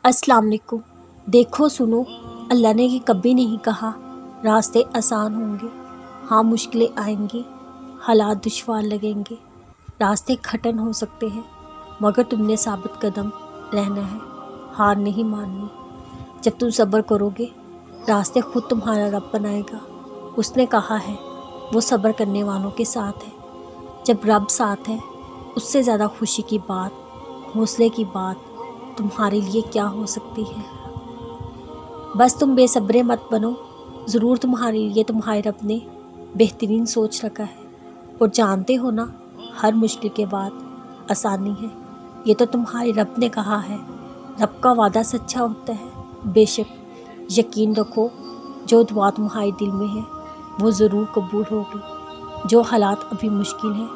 अस्सलाम वालेकुम। देखो सुनो, अल्लाह ने ये कभी नहीं कहा रास्ते आसान होंगे। हाँ, मुश्किलें आएंगी, हालात दुश्वार लगेंगे, रास्ते कठिन हो सकते हैं, मगर तुमने साबित कदम रहना है, हार नहीं माननी। जब तुम सब्र करोगे, रास्ते खुद तुम्हारा रब बनाएगा। उसने कहा है वो सब्र करने वालों के साथ है। जब रब साथ है, उससे ज़्यादा खुशी की बात, हौसले की बात तुम्हारे लिए क्या हो सकती है। बस तुम बेसब्रे मत बनो, ज़रूर तुम्हारे लिए तुम्हारे रब ने बेहतरीन सोच रखा है। और जानते हो ना, हर मुश्किल के बाद आसानी है, ये तो तुम्हारे रब ने कहा है। रब का वादा सच्चा होता है। बेशक यकीन रखो, जो दुआ तुम्हारे दिल में है वो ज़रूर कबूल होगी। जो हालात अभी मुश्किल हैं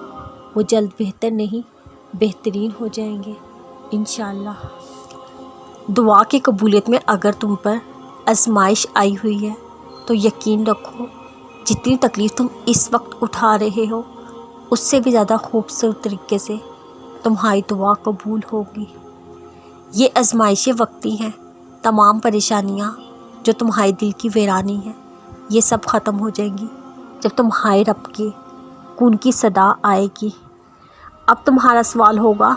वो जल्द बेहतर नहीं बेहतरीन हो जाएंगे इंशाअल्लाह। दुआ की कबूलियत में अगर तुम पर आजमाइश आई हुई है तो यकीन रखो, जितनी तकलीफ़ तुम इस वक्त उठा रहे हो उससे भी ज़्यादा खूबसूरत तरीके से तुम्हारी दुआ कबूल होगी। ये आजमाइशें वक्ती हैं। तमाम परेशानियाँ जो तुम्हारे दिल की वीरानी है, ये सब ख़त्म हो जाएंगी जब तुम्हारे रब के कून की सदा आएगी। अब तुम्हारा सवाल होगा,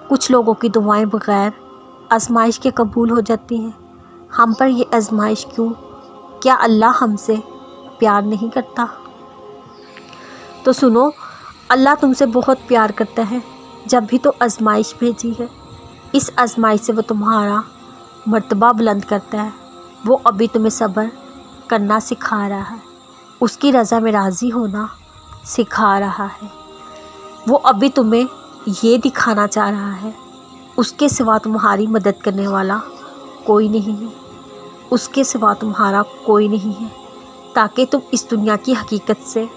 कुछ लोगों की दुआएं बग़ैर आजमाइश के कबूल हो जाती हैं, हम पर ये आजमाइश क्यों? क्या अल्लाह हमसे प्यार नहीं करता? तो सुनो, अल्लाह तुमसे बहुत प्यार करता है, जब भी तो आजमाइश भेजी है। इस आजमाइश से वो तुम्हारा मर्तबा बुलंद करता है। वो अभी तुम्हें सब्र करना सिखा रहा है, उसकी रज़ा में राज़ी होना सिखा रहा है। वो अभी तुम्हें ये दिखाना चाह रहा है उसके सिवा तुम्हारी मदद करने वाला कोई नहीं है, उसके सिवा तुम्हारा कोई नहीं है, ताकि तुम इस दुनिया की हकीकत से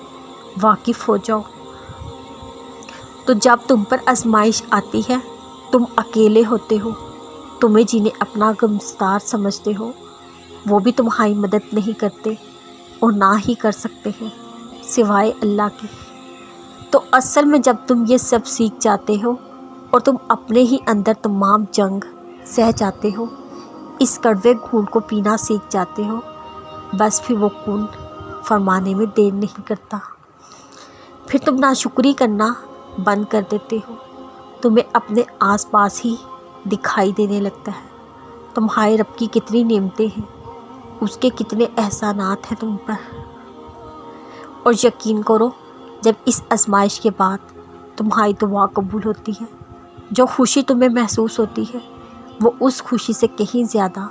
वाकिफ़ हो जाओ। तो जब तुम पर आजमाइश आती है, तुम अकेले होते हो, तुम्हें जिन्हें अपना गमस्तार समझते हो वो भी तुम्हारी मदद नहीं करते और ना ही कर सकते हैं सिवाय अल्लाह के। तो असल में जब तुम ये सब सीख जाते हो और तुम अपने ही अंदर तमाम जंग सह जाते हो, इस कड़वे खून को पीना सीख जाते हो, बस फिर वो खून फरमाने में देर नहीं करता। फिर तुम नाशुक्री करना बंद कर देते हो, तुम्हें अपने आसपास ही दिखाई देने लगता है तुम्हारे रब की कितनी नेमतें हैं, उसके कितने एहसानात हैं तुम पर। और यकीन करो, जब इस आजमाइश के बाद तुम्हारी दुआ कबूल होती है, जो खुशी तुम्हें महसूस होती है वो उस खुशी से कहीं ज़्यादा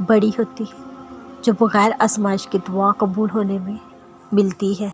बड़ी होती है जो बग़ैर आजमाइश के दुआ कबूल होने में मिलती है।